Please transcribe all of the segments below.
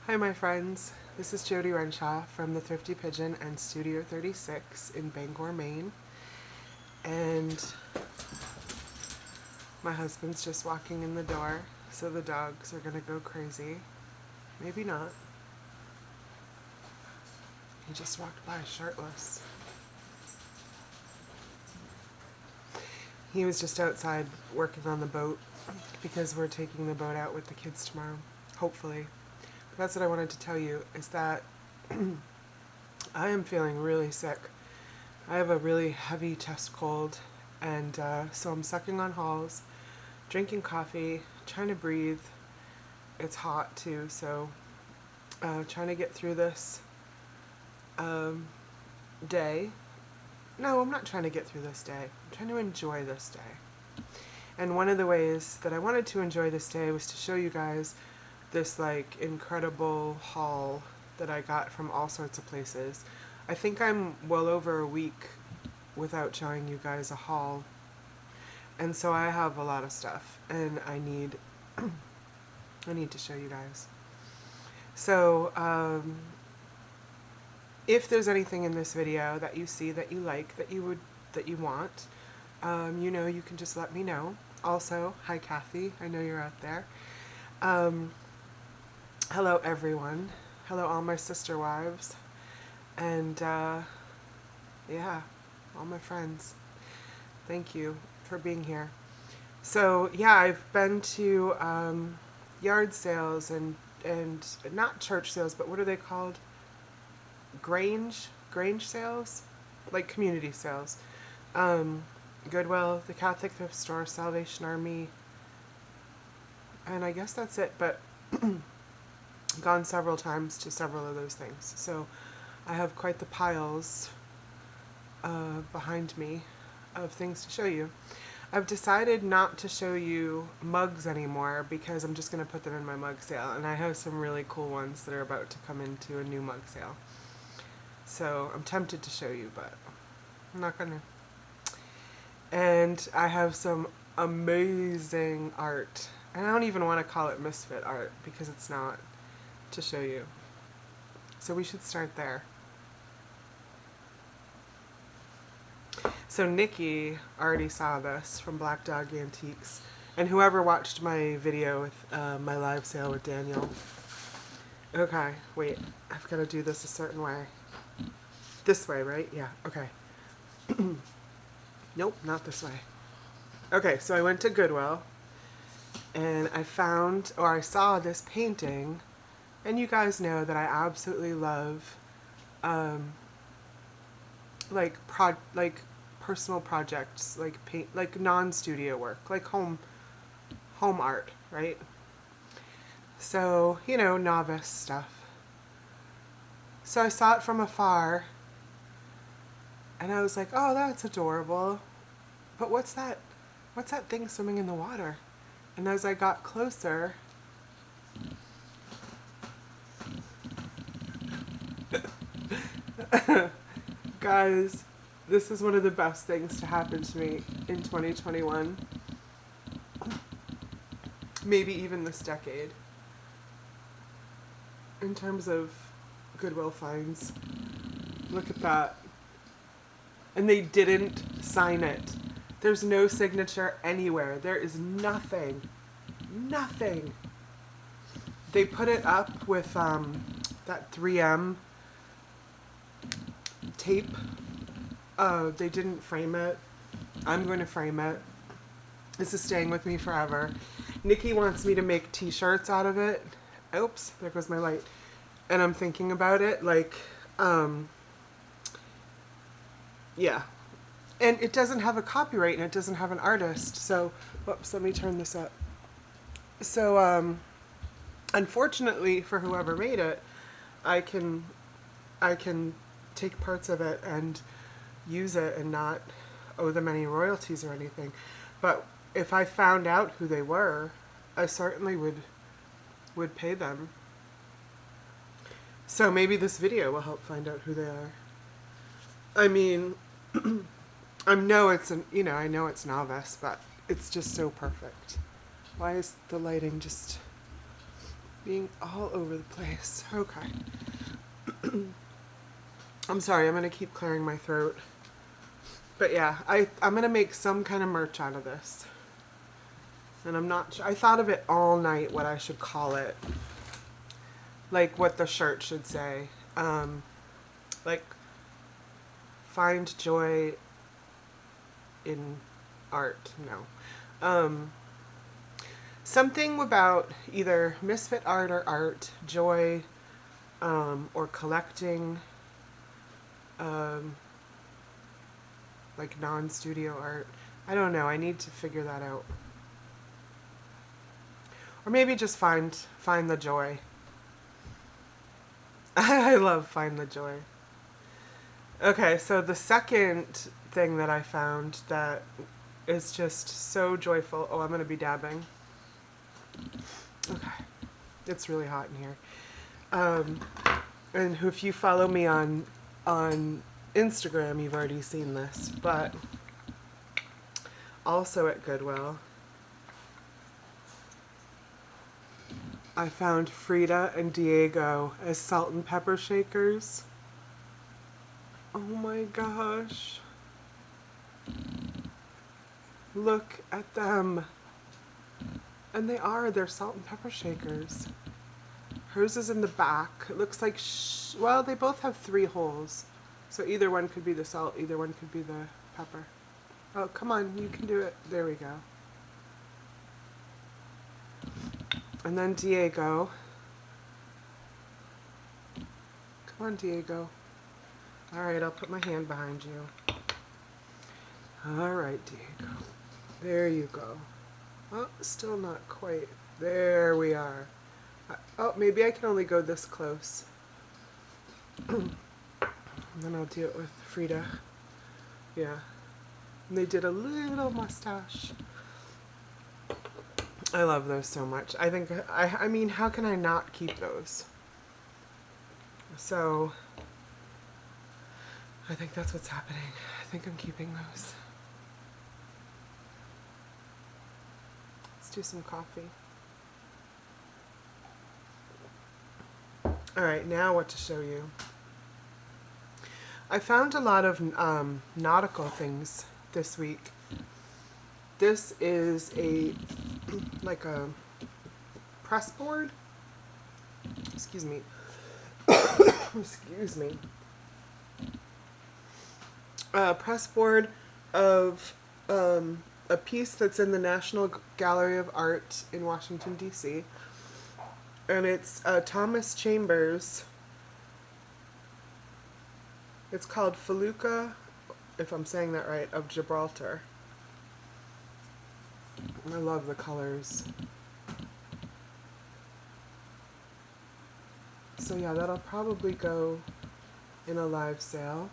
Hi my friends, this is Jody Renshaw from the Thrifty Pigeon and Studio 36 in Bangor, Maine. And my husband's just walking in the door, so the dogs are gonna go crazy. Maybe not. He just walked by shirtless. He was just outside working on the boat because we're taking the boat out with the kids tomorrow, hopefully. But that's what I wanted to tell you, is that I am feeling really sick. I have a really heavy chest cold, and so I'm sucking on halls, drinking coffee, trying to breathe. It's hot too, so trying to get through this day. No, I'm not trying to get through this day. I'm trying to enjoy this day. And one of the ways that I wanted to enjoy this day was to show you guys this like incredible haul that I got from all sorts of places. I think I'm well over a week without showing you guys a haul. And so I have a lot of stuff and I need to show you guys. So if there's anything in this video that you see that you like, that you want, you can just let me know. Also, hi Kathy, I know you're out there. Hello everyone. Hello all my sister wives. And yeah, all my friends. Thank you for being here. So yeah, I've been to yard sales and not church sales, but what are they called? Grange sales, like community sales. Goodwill, the Catholic Thrift Store, Salvation Army, and I guess that's it, but gone several times to several of those things. So I have quite the piles behind me of things to show you. I've decided not to show you mugs anymore because I'm just going to put them in my mug sale, and I have some really cool ones that are about to come into a new mug sale. So I'm tempted to show you, but I'm not gonna. And I have some amazing art. And I don't even want to call it misfit art because it's not, to show you. So we should start there. So Nikki already saw this from Black Dog Antiques. And whoever watched my video with my live sale with Daniel. Okay, wait, I've got to do this a certain way. This way, right? Yeah, okay. Nope, not this way. Okay, so I went to Goodwill and I saw this painting, and you guys know that I absolutely love like personal projects, like paint, like non-studio work, like home art, right? So, novice stuff. So I saw it from afar. And I was like, oh, that's adorable. But what's that thing swimming in the water? And as I got closer, guys, this is one of the best things to happen to me in 2021. Maybe even this decade. In terms of Goodwill finds. Look at that. And they didn't sign it. There's no signature anywhere. There is nothing. Nothing. They put it up with that 3M tape. They didn't frame it. I'm going to frame it. This is staying with me forever. Nikki wants me to make t-shirts out of it. Oops, there goes my light. And I'm thinking about it, like, yeah. And it doesn't have a copyright and it doesn't have an artist. So, whoops, let me turn this up. So, unfortunately for whoever made it, I can take parts of it and use it and not owe them any royalties or anything. But if I found out who they were, I certainly would pay them. So maybe this video will help find out who they are. I mean, I know it's novice, but it's just so perfect. Why is the lighting just... being all over the place. Okay. I'm sorry, I'm going to keep clearing my throat. But yeah, I'm going to make some kind of merch out of this. And I'm not sure. I thought of it all night what I should call it. Like what the shirt should say. Like, find joy in art. No. Something about either misfit art or art, joy, or collecting, like non-studio art. I don't know. I need to figure that out. Or maybe just find the joy. I love find the joy. Okay, so the second thing that I found that is just so joyful. Oh, I'm going to be dabbing. Okay. It's really hot in here. And if you follow me on Instagram, you've already seen this, but also at Goodwill, I found Frida and Diego as salt and pepper shakers. Oh my gosh. Look at them. And they're salt and pepper shakers. Hers is in the back. It looks like, well, they both have 3 holes. So either one could be the salt, either one could be the pepper. Oh, come on, you can do it. There we go. And then Diego. Come on, Diego. All right, I'll put my hand behind you. All right, Diego. There you go. Oh, still not quite. There we are. Oh, maybe I can only go this close. And then I'll do it with Frida. Yeah. And they did a little mustache. I love those so much. I mean, how can I not keep those? So, I think that's what's happening. I think I'm keeping those. Let's do some coffee. All right, now what to show you. I found a lot of nautical things this week. This is like a press board. Excuse me. Excuse me. A press board of a piece that's in the National Gallery of Art in Washington, D.C. And it's Thomas Chambers. It's called Felucca, if I'm saying that right, of Gibraltar. I love the colors. So yeah, that'll probably go in a live sale.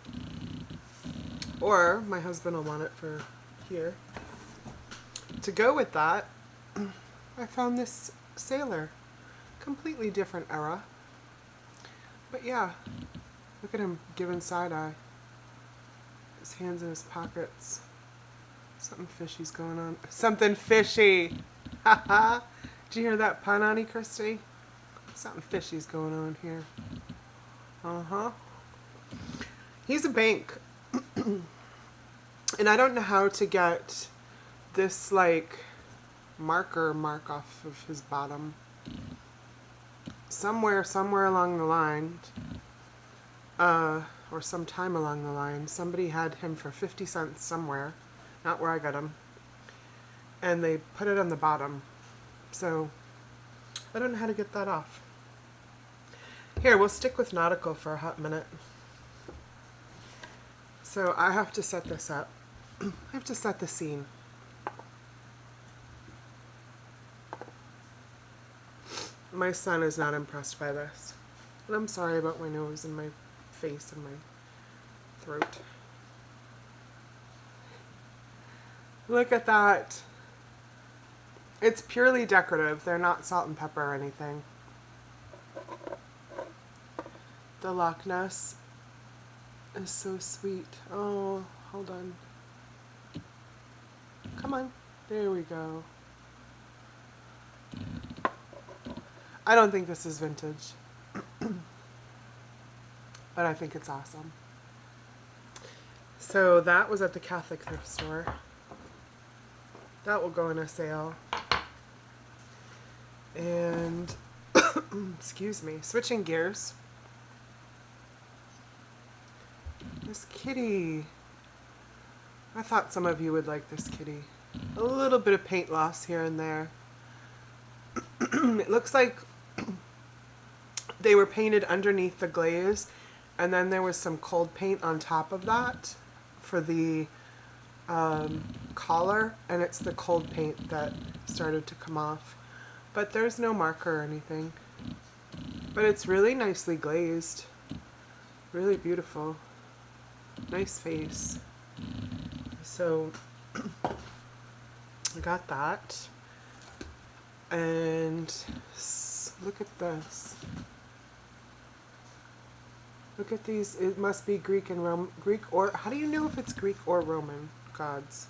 Or my husband will want it for here. To go with that, I found this sailor. Completely different era. But yeah, look at him giving side eye. His hands in his pockets. Something fishy's going on. Something fishy! Haha! Did you hear that pun, Auntie Christy? Something fishy's going on here. Uh-huh. He's a bank. And I don't know how to get this, like, mark off of his bottom. Somewhere along the line, or sometime along the line, somebody had him for 50 cents somewhere, not where I got him, and they put it on the bottom. So, I don't know how to get that off. Here, we'll stick with nautical for a hot minute. So, I have to set this up. I have to set the scene. My son is not impressed by this. And I'm sorry about my nose and my face and my throat. Look at that. It's purely decorative. They're not salt and pepper or anything. The Loch Ness is so sweet. Oh, hold on. Come on. There we go. I don't think this is vintage, but I think it's awesome. So that was at the Catholic thrift store. That will go in a sale. And, excuse me, switching gears. This kitty. I thought some of you would like this kitty. A little bit of paint loss here and there. It looks like they were painted underneath the glaze, and then there was some cold paint on top of that for the collar, and it's the cold paint that started to come off. But there's no marker or anything. But it's really nicely glazed. Really beautiful. Nice face. So I got that. And look at this. Look at these. It must be Greek and Roman. Greek, or how do you know if it's Greek or Roman gods?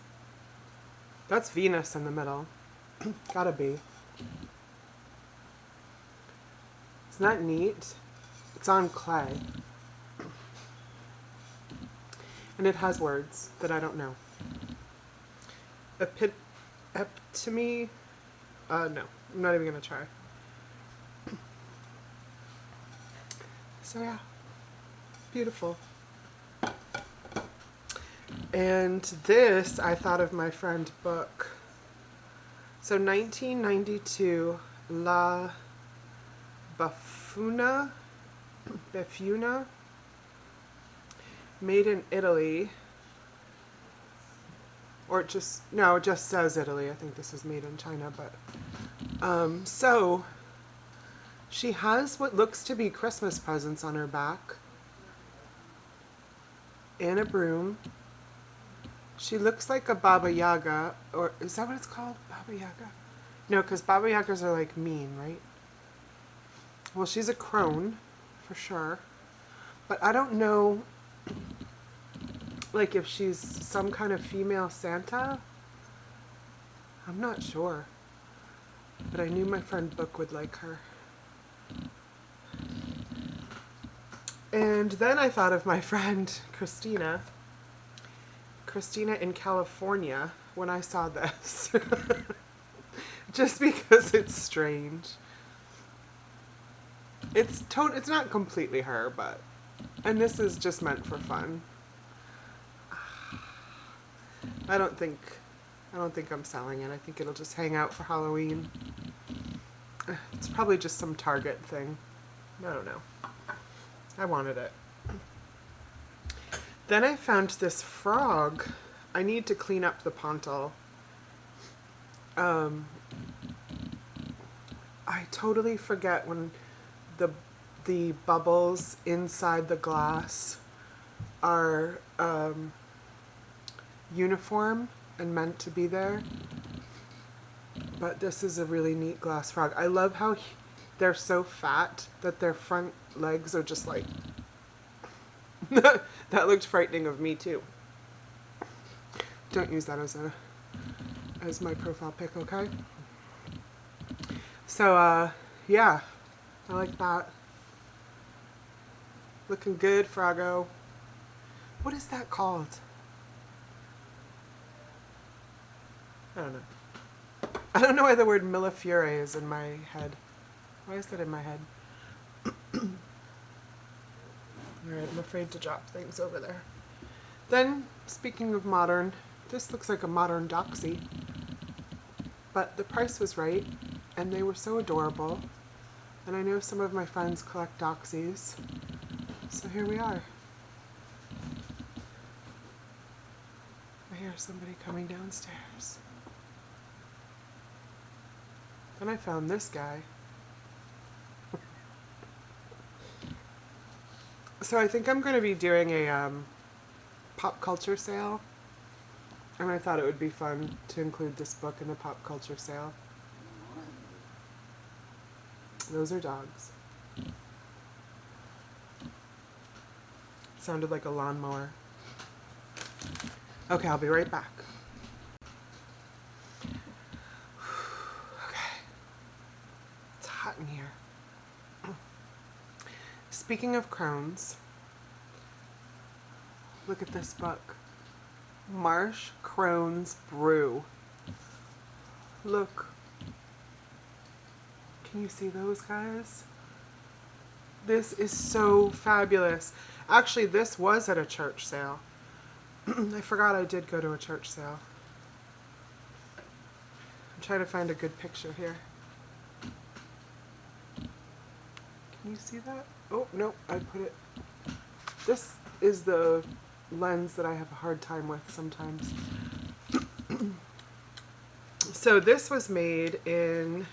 That's Venus in the middle. Gotta be. Isn't that neat? It's on clay. And it has words that I don't know. Epitome? No, I'm not even gonna try. So yeah, beautiful. And this, I thought of my friend book. So 1992, La Bafuna, made in Italy. Or it just says Italy. I think this was made in China, but so she has what looks to be Christmas presents on her back and a broom. She looks like a Baba Yaga, or is that what it's called? Baba Yaga? No, because Baba Yagas are like mean, right? Well, she's a crone, for sure. But I don't know, like, if she's some kind of female Santa. I'm not sure. But I knew my friend Book would like her. And then I thought of my friend Christina in California when I saw this. Just because it's strange. It's not completely her, but, and this is just meant for fun. I don't think I'm selling it. I think it'll just hang out for Halloween. It's probably just some Target thing. I don't know. I wanted it. Then I found this frog. I need to clean up the pontal. I totally forget when the bubbles inside the glass are uniform and meant to be there. But this is a really neat glass frog. I love how they're so fat that their front legs are just like... That looked frightening of me too. Don't use that as my profile pic, okay? So, yeah. I like that. Looking good, Froggo. What is that called? I don't know. I don't know why the word Millefiore is in my head. Why is that in my head? Alright, I'm afraid to drop things over there. Then, speaking of modern, this looks like a modern doxy. But the price was right, and they were so adorable. And I know some of my friends collect doxies. So here we are. I hear somebody coming downstairs. Then I found this guy. So I think I'm going to be doing a pop culture sale. And I thought it would be fun to include this book in the pop culture sale. Those are dogs. Sounded like a lawnmower. Okay, I'll be right back. Okay. It's hot in here. speaking of crones, look at this book. Marsh Crone's Brew. Look. Can you see those, guys? This is so fabulous. Actually, this was at a church sale. I forgot I did go to a church sale. I'm trying to find a good picture here. Can you see that? Oh, no, I put it. This is the lens that I have a hard time with sometimes. So this was made in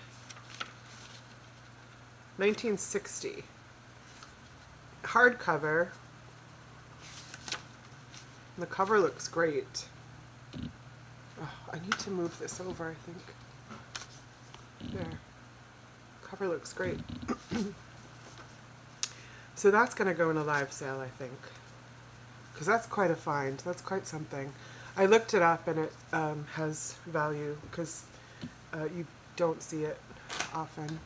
1960. Hardcover. The cover looks great. Oh, I need to move this over, I think. There. Cover looks great. So that's going to go in a live sale, I think. Because that's quite a find. That's quite something. I looked it up and it has value because you don't see it often.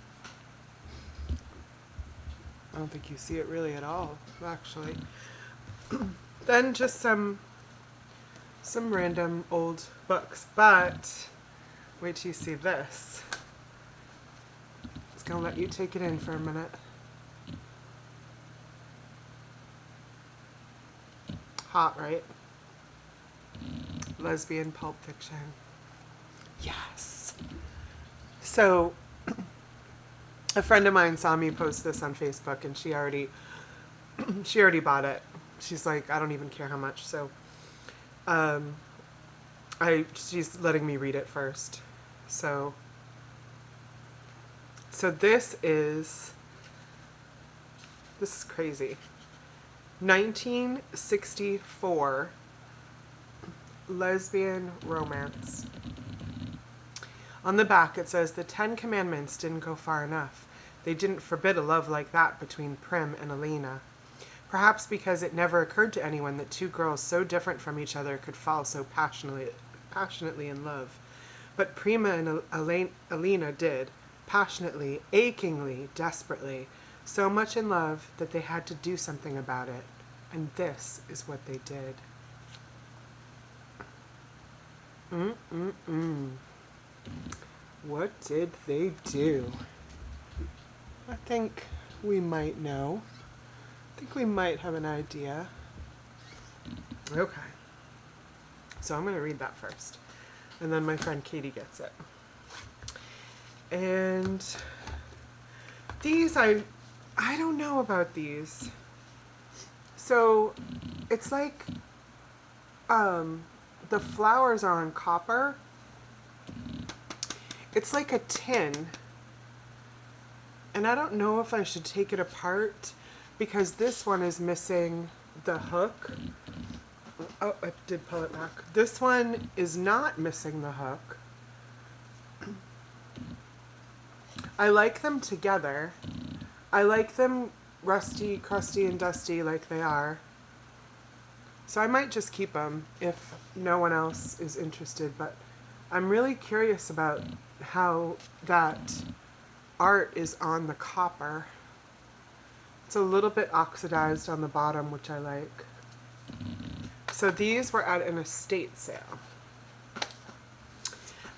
I don't think you see it really at all, actually. Then just some random old books. But wait till you see this. It's going to let you take it in for a minute. Hot, right? Lesbian pulp fiction. Yes. So, a friend of mine saw me post this on Facebook, and she already bought it. She's like, I don't even care how much. So, she's letting me read it first. So this is crazy. 1964 lesbian romance. On the back it says, the 10 Commandments didn't go far enough. They didn't forbid a love like that between Prim and Elena. Perhaps because it never occurred to anyone that two girls so different from each other could fall so passionately in love. But Prima and Elena did, passionately, achingly, desperately, so much in love that they had to do something about it. And this is what they did. What did they do? I think we might know. I think we might have an idea. Okay. So I'm going to read that first. And then my friend Katie gets it. And these, I don't know about these. So it's like the flowers are on copper. It's like a tin. And I don't know if I should take it apart because this one is missing the hook. Oh, I did pull it back. This one is not missing the hook. I like them together. I like them rusty, crusty, and dusty like they are. So I might just keep them if no one else is interested, but I'm really curious about how that art is on the copper. It's a little bit oxidized on the bottom, which I like. So these were at an estate sale.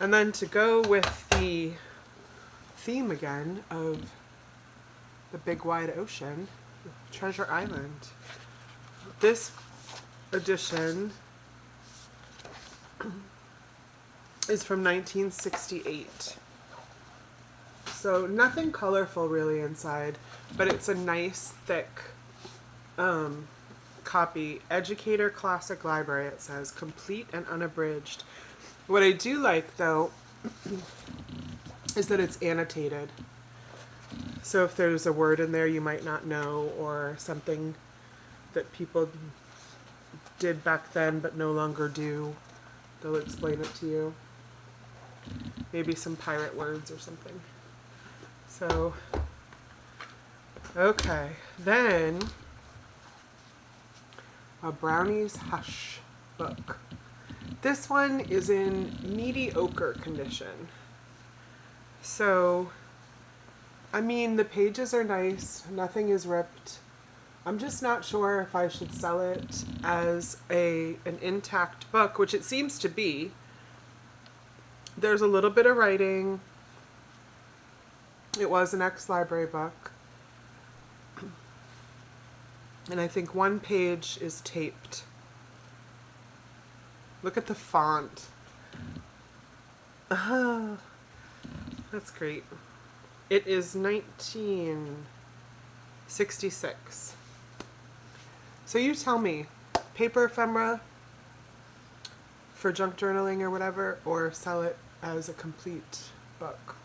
And then to go with the theme again of the big wide ocean, Treasure Island. This edition is from 1968. So nothing colorful really inside, but it's a nice thick copy. Educator Classic Library, it says, complete and unabridged. What I do like though is that it's annotated. So if there's a word in there you might not know, or something that people did back then but no longer do, they'll explain it to you. Maybe some pirate words or something. So, okay. Then, a Brownie's Hush book. This one is in mediocre condition. So, I mean, the pages are nice. Nothing is ripped. I'm just not sure if I should sell it as an intact book, which it seems to be. There's a little bit of writing. It was an ex-library book. And I think one page is taped. Look at the font. Ah, that's great. It is 1966. So you tell me, paper ephemera for junk journaling or whatever, or sell it as a complete book.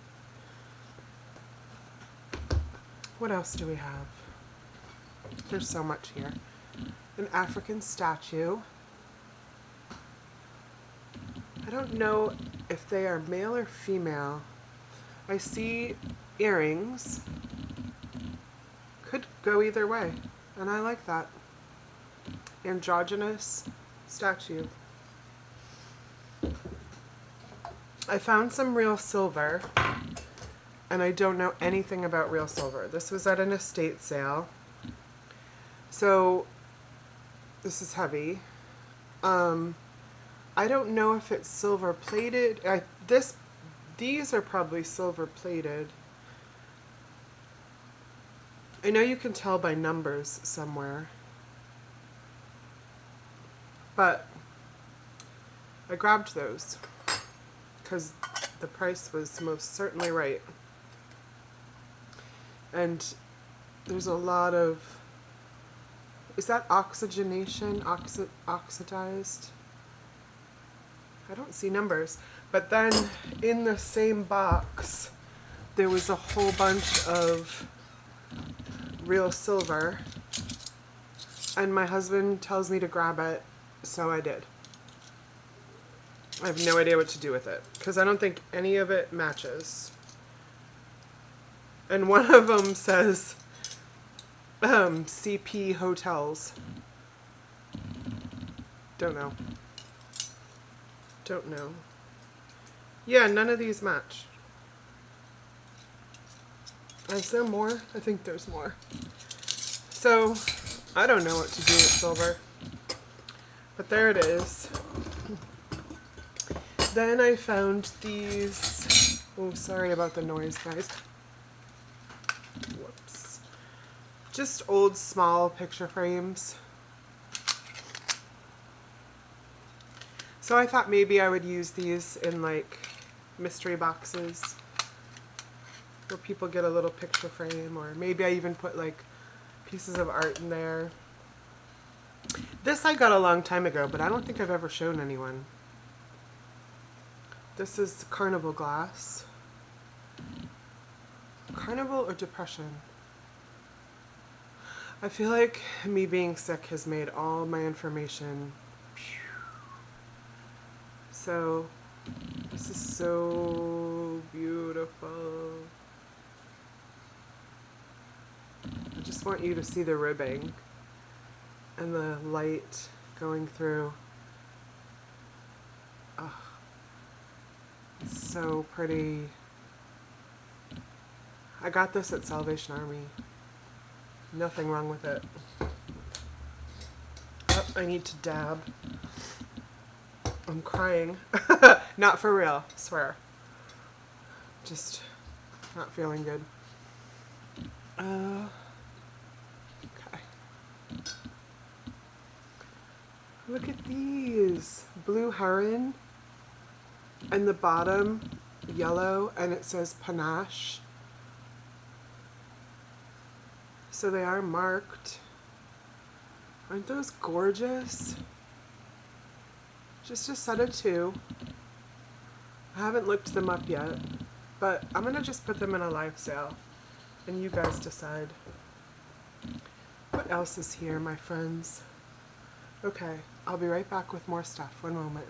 What else do we have? There's so much here. An African statue. I don't know if they are male or female. I see earrings. Could go either way, and I like that. Androgynous statue. I found some real silver, and I don't know anything about real silver. This was at an estate sale. So this is heavy. I don't know if it's silver plated. These are probably silver plated. I know you can tell by numbers somewhere. But I grabbed those because the price was most certainly right. And there's a lot of, is that oxygenation, oxidized? I don't see numbers. But then in the same box, there was a whole bunch of real silver. And my husband tells me to grab it, so I did. I have no idea what to do with it, because I don't think any of it matches. And one of them says CP Hotels. Don't know. Don't know. Yeah, none of these match. Is there more? I think there's more. So, I don't know what to do with silver. But there it is. Then I found these. Oh, sorry about the noise, guys. Whoops. Just old, small picture frames. So I thought maybe I would use these in like mystery boxes where people get a little picture frame, or maybe I even put like pieces of art in there. This I got a long time ago, but I don't think I've ever shown anyone. This is carnival glass. Carnival or depression? I feel like me being sick has made all my information. So, this is so beautiful. I just want you to see the ribbing and the light going through. Oh, it's so pretty. I got this at Salvation Army. Nothing wrong with it. Oh, I need to dab. I'm crying. Not for real, swear. Just not feeling good. Okay. Look at these. Blue heron. And the bottom, yellow, and it says panache. So they are marked. Aren't those gorgeous? Just a set of 2. I haven't looked them up yet, but I'm gonna just put them in a live sale and you guys decide. What else is here, my friends? Okay, I'll be right back with more stuff. One moment.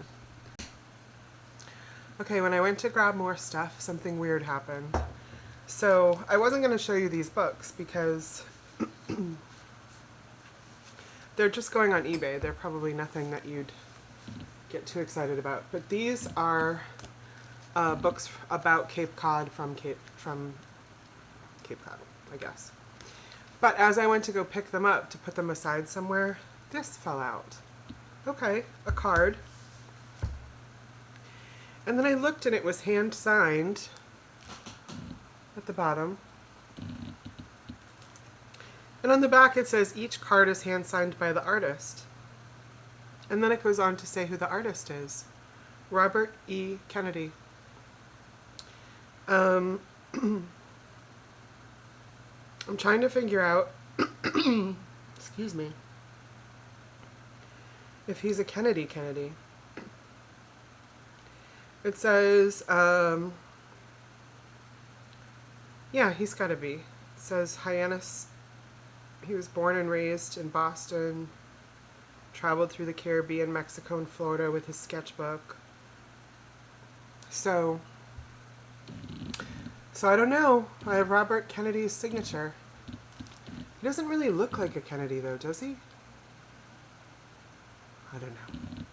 Okay, when I went to grab more stuff, something weird happened. So I wasn't gonna show you these books because they're just going on eBay. They're probably nothing that you'd get too excited about. But these are books about Cape Cod from Cape Cod, I guess. But as I went to go pick them up to put them aside somewhere, this fell out. Okay, a card. And then I looked and it was hand signed at the bottom. And on the back it says each card is hand signed by the artist. And then it goes on to say who the artist is. Robert E. Kennedy. I'm trying to figure out, excuse me, if he's a Kennedy. It says, yeah, he's got to be. It says Hyannis. He was born and raised in Boston, traveled through the Caribbean, Mexico, and Florida with his sketchbook. So I don't know. I have Robert Kennedy's signature. He doesn't really look like a Kennedy, though, does he? I don't know.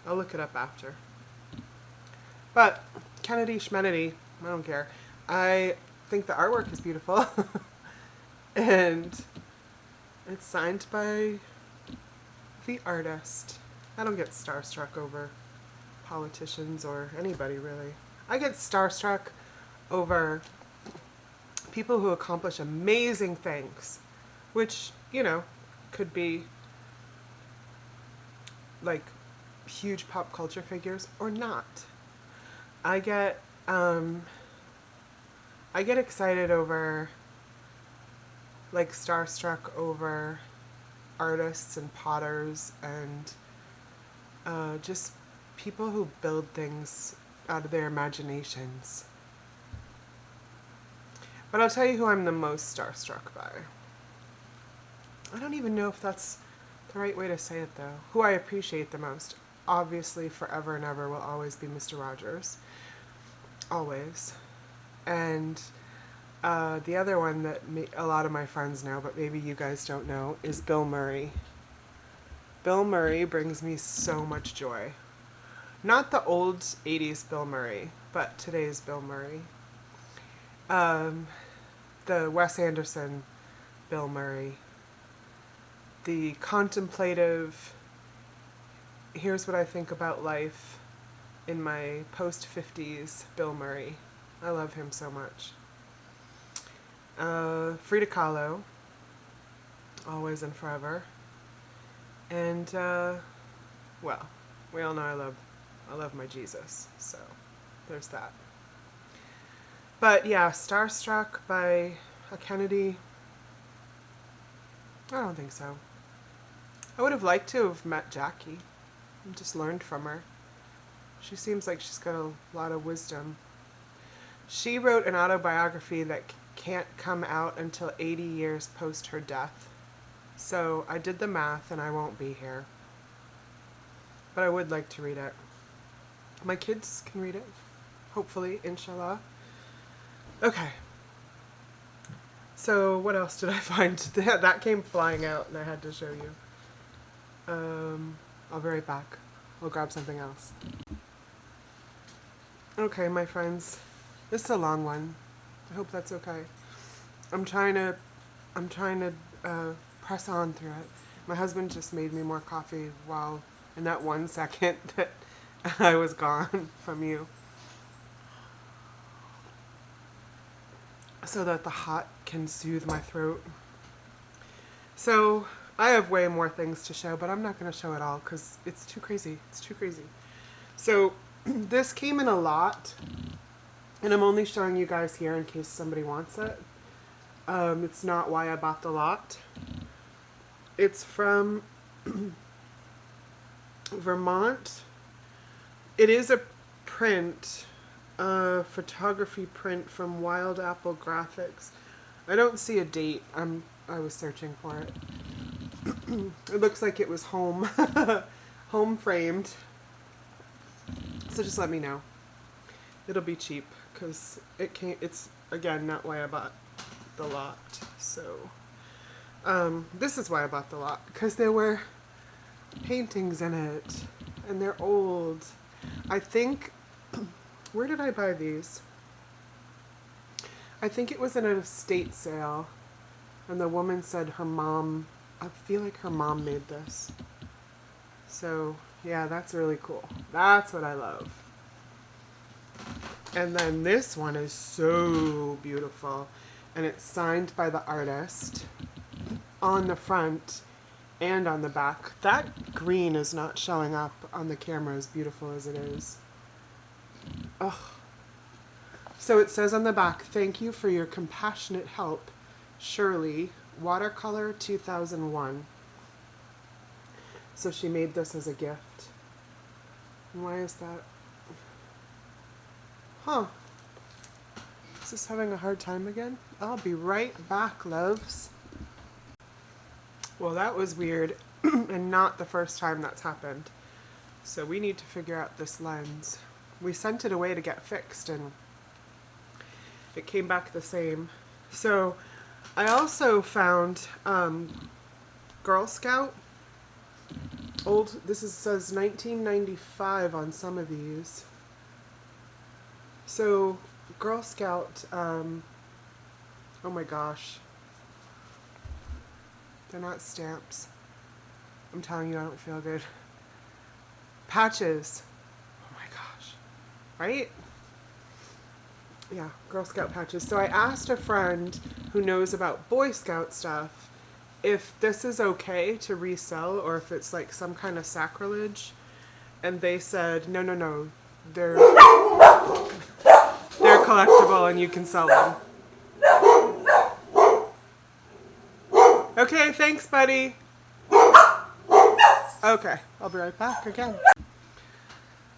I'll look it up after. But Kennedy Schmennedy, I don't care. I think the artwork is beautiful. And it's signed by the artist. I don't get starstruck over politicians or anybody, really. I get starstruck over people who accomplish amazing things, which, you know, could be like huge pop culture figures or not. I get excited over, like, starstruck over artists and potters and just people who build things out of their imaginations. But I'll tell you who I'm the most starstruck by. I don't even know if that's the right way to say it, though. Who I appreciate the most, obviously, forever and ever will always be Mr. Rogers. Always. And the other one that a lot of my friends know, but maybe you guys don't know, is Bill Murray. Bill Murray brings me so much joy. Not the old 80s Bill Murray, but today's Bill Murray. The Wes Anderson Bill Murray. The contemplative, here's what I think about life in my post-50s Bill Murray. I love him so much. Frida Kahlo, always and forever. And, well, we all know I love my Jesus, so there's that. But yeah, starstruck by a Kennedy, I don't think so. I would have liked to have met Jackie and just learned from her. She seems like she's got a lot of wisdom. She wrote an autobiography that can't come out until 80 years post her death. So I did the math and I won't be here. But I would like to read it. My kids can read it. Hopefully, inshallah. Okay. So what else did I find? That came flying out and I had to show you. I'll be right back. I'll grab something else. Okay, my friends. This is a long one. I hope that's okay. I'm trying to press on through it. My husband just made me more coffee while in that 1 second that I was gone from you, so that the hot can soothe my throat. So I have way more things to show, but I'm not going to show it all because it's too crazy. It's too crazy. So this came in a lot, and I'm only showing you guys here in case somebody wants it. It's not why I bought the lot. It's from Vermont. It is a print, photography print from Wild Apple Graphics. I don't see a date. I was searching for it. It looks like it was home framed. So just let me know. It'll be cheap because it's again not why I bought the lot. So this is why I bought the lot, because there were paintings in it and they're old. I think, where did I buy these? I think it was in an estate sale. And the woman said her mom, I feel like her mom made this. So yeah, that's really cool. That's what I love. And then this one is so beautiful. And it's signed by the artist on the front and on the back. That green is not showing up on the camera as beautiful as it is. Ugh. So it says on the back, "Thank you for your compassionate help, Shirley, watercolor 2001. So she made this as a gift. And why is that? Huh. Is this having a hard time again? I'll be right back, loves. Well, that was weird and not the first time that's happened. So we need to figure out this lens. We sent it away to get fixed and it came back the same. So I also found Girl Scout. Says 1995 on some of these. So Girl Scout, oh my gosh. They're not stamps. I'm telling you, I don't feel good. Patches. Oh my gosh. Right? Yeah, Girl Scout patches. So I asked a friend who knows about Boy Scout stuff if this is okay to resell or if it's like some kind of sacrilege. And they said, no, they're collectible and you can sell them. Okay, thanks, buddy. Okay, I'll be right back again.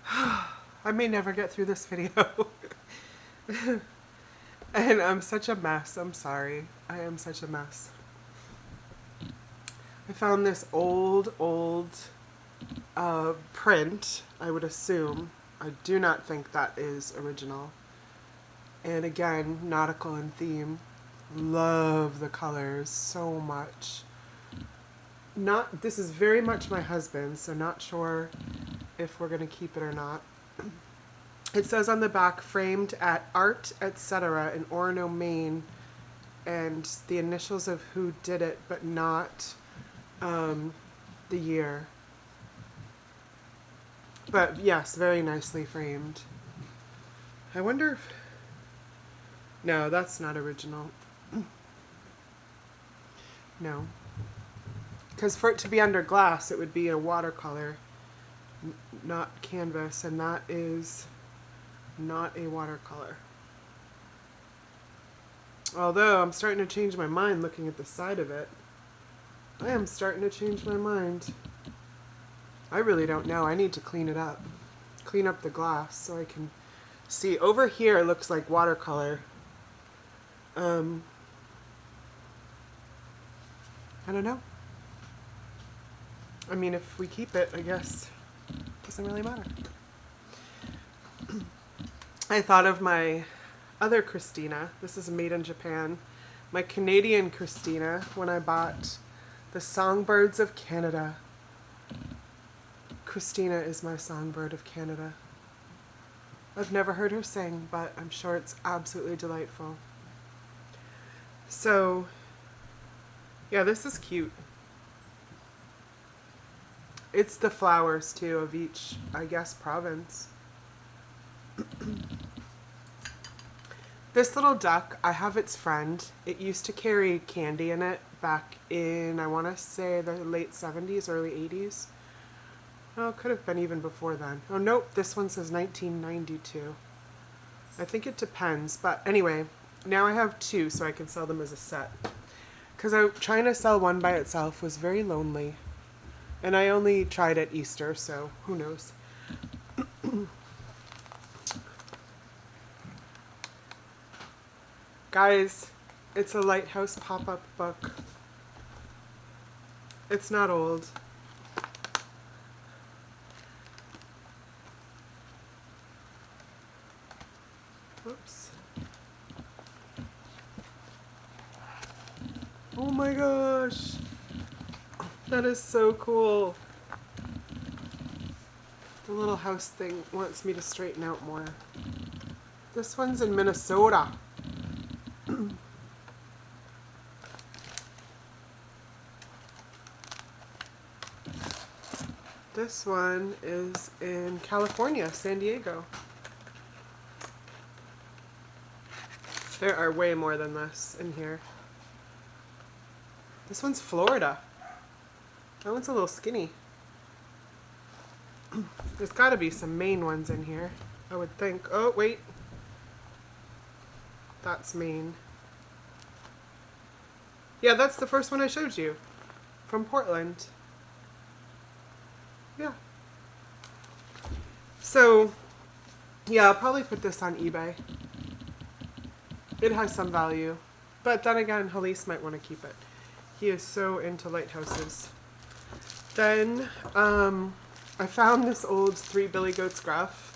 I may never get through this video. And I'm such a mess. I'm sorry. I am such a mess. I found this old print, I would assume. I do not think that is original. And again, nautical in theme. Love the colors so much. This is very much my husband's, so not sure if we're going to keep it or not. It says on the back, framed at Art, etc. in Orono, Maine, and the initials of who did it, but not the year. But yes, very nicely framed. I wonder if... No, that's not original. No. Because for it to be under glass, it would be a watercolor, not canvas, and that is not a watercolor. Although I'm starting to change my mind looking at the side of it. I am starting to change my mind. I really don't know. I need to clean it up. Clean up the glass so I can see. Over here it looks like watercolor. I don't know. I mean, if we keep it, I guess it doesn't really matter. I thought of my other Christina. This is made in Japan. My Canadian Christina when I bought the Songbirds of Canada. Christina is my songbird of Canada. I've never heard her sing, but I'm sure it's absolutely delightful. So, yeah, this is cute. It's the flowers, too, of each, I guess, province. This little duck, I have its friend. It used to carry candy in it back in, I want to say, the late 70s, early 80s. Oh, it could have been even before then. Oh, nope, this one says 1992. I think it depends, but anyway, now I have two so I can sell them as a set. Because trying to sell one by itself was very lonely. And I only tried at Easter, so who knows. Guys, it's a Lighthouse pop-up book. It's not old. Oops. Oh my gosh. That is so cool. The little house thing wants me to straighten out more. This one's in Minnesota. This one is in California, San Diego. There are way more than this in here. This one's Florida. That one's a little skinny. There's got to be some Maine ones in here, I would think. Oh, wait. That's Maine. Yeah, that's the first one I showed you. From Portland. Yeah. So, yeah, I'll probably put this on eBay. It has some value. But then again, Halise might want to keep it. He is so into lighthouses. Then, I found this old 3 Billy Goats Gruff.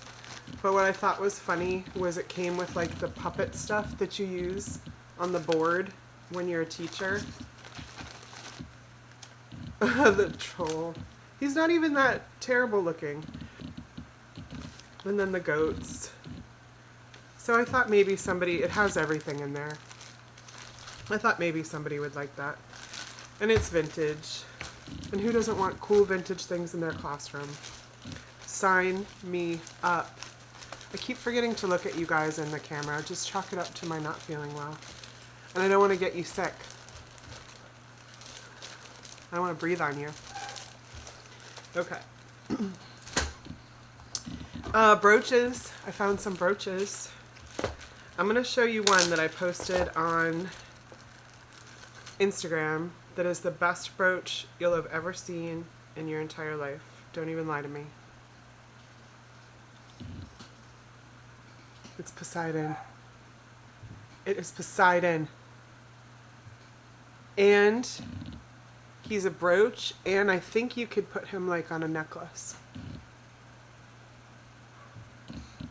But what I thought was funny was it came with like the puppet stuff that you use on the board when you're a teacher. The troll. He's not even that terrible looking. And then the goats. So I thought maybe somebody, it has everything in there. I thought maybe somebody would like that. And it's vintage. And who doesn't want cool vintage things in their classroom? Sign me up. I keep forgetting to look at you guys in the camera. Just chalk it up to my not feeling well. And I don't want to get you sick. I don't want to breathe on you. Okay. Brooches. I found some brooches. I'm going to show you one that I posted on Instagram that is the best brooch you'll have ever seen in your entire life. Don't even lie to me. It's Poseidon. It is Poseidon. And he's a brooch, and I think you could put him like on a necklace.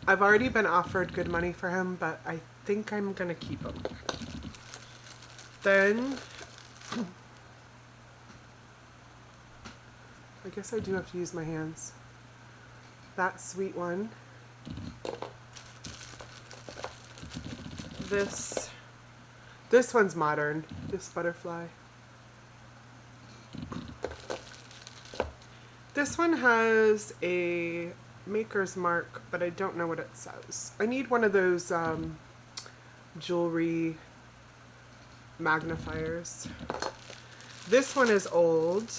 I've already been offered good money for him, but I think I'm gonna keep him. Then, I guess I do have to use my hands. That sweet one. This one's modern, this butterfly. This one has a maker's mark, but I don't know what it says. I need one of those jewelry magnifiers. This one is old.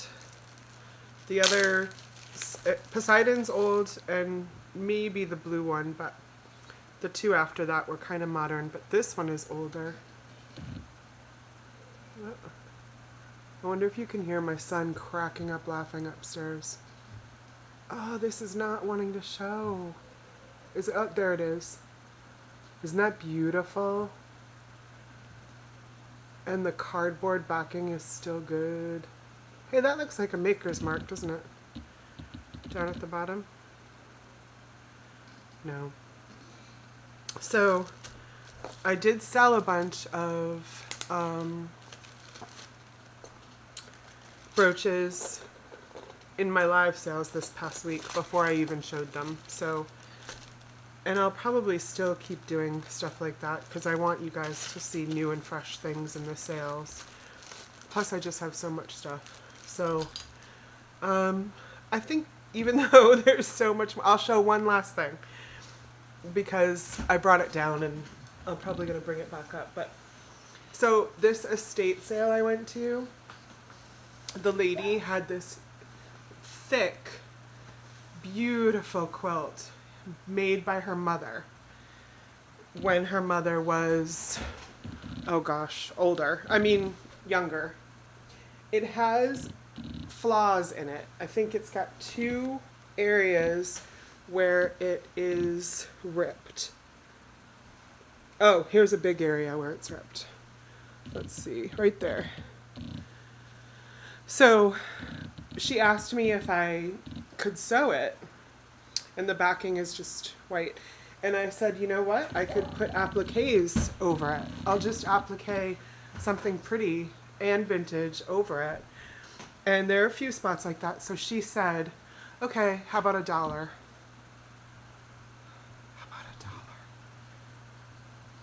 The other, Poseidon's old, and maybe the blue one, but the two after that were kind of modern, but this one is older. I wonder if you can hear my son cracking up laughing upstairs. Oh, this is not wanting to show. Is it? Oh, there it is. Isn't that beautiful? And the cardboard backing is still good. Hey, that looks like a maker's mark, doesn't it? Down at the bottom? No. So, I did sell a bunch of brooches in my live sales this past week before I even showed them. So, and I'll probably still keep doing stuff like that because I want you guys to see new and fresh things in the sales. Plus, I just have so much stuff. So, I think even though there's so much, I'll show one last thing because I brought it down and I'm probably going to bring it back up. But so this estate sale I went to, the lady had this thick, beautiful quilt made by her mother when her mother was, oh gosh, older. I mean, younger. It has flaws in it. I think it's got 2 areas where it is ripped. Oh, here's a big area where it's ripped. Let's see, right there. So she asked me if I could sew it, and the backing is just white. And I said, you know what? I could put appliques over it. I'll just applique something pretty and vintage over it. And there are a few spots like that. So she said, okay, how about $1? How about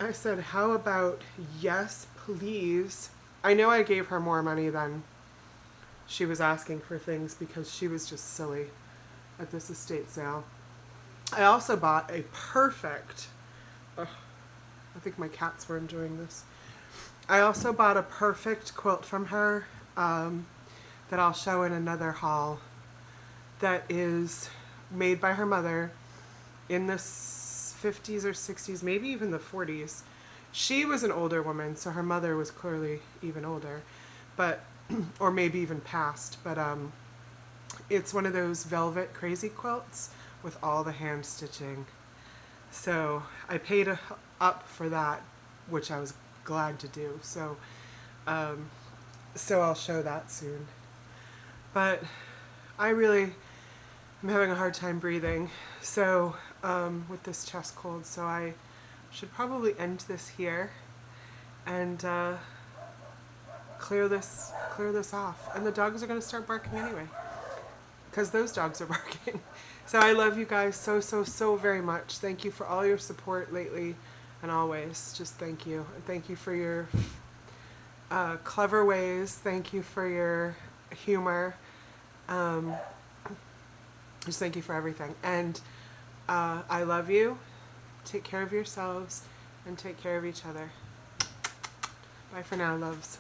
$1? I said, how about yes, please? I know I gave her more money than she was asking for things because she was just silly. at this estate sale. I also bought a perfect, ugh, I think my cats were enjoying this. I also bought a perfect quilt from her that I'll show in another haul that is made by her mother in the 50s or 60s, maybe even the 40s. She was an older woman, so her mother was clearly even older, but or maybe even past. But it's one of those velvet crazy quilts with all the hand stitching. So I paid up for that, which I was glad to do. So I'll show that soon. But I really am having a hard time breathing. So with this chest cold, so I should probably end this here and clear this off. And the dogs are going to start barking anyway, because those dogs are barking. So I love you guys so very much. Thank you for all your support lately and always. Just thank you. And thank you for your clever ways. Thank you for your humor. Just thank you for everything. And I love you. Take care of yourselves and take care of each other. Bye for now, loves.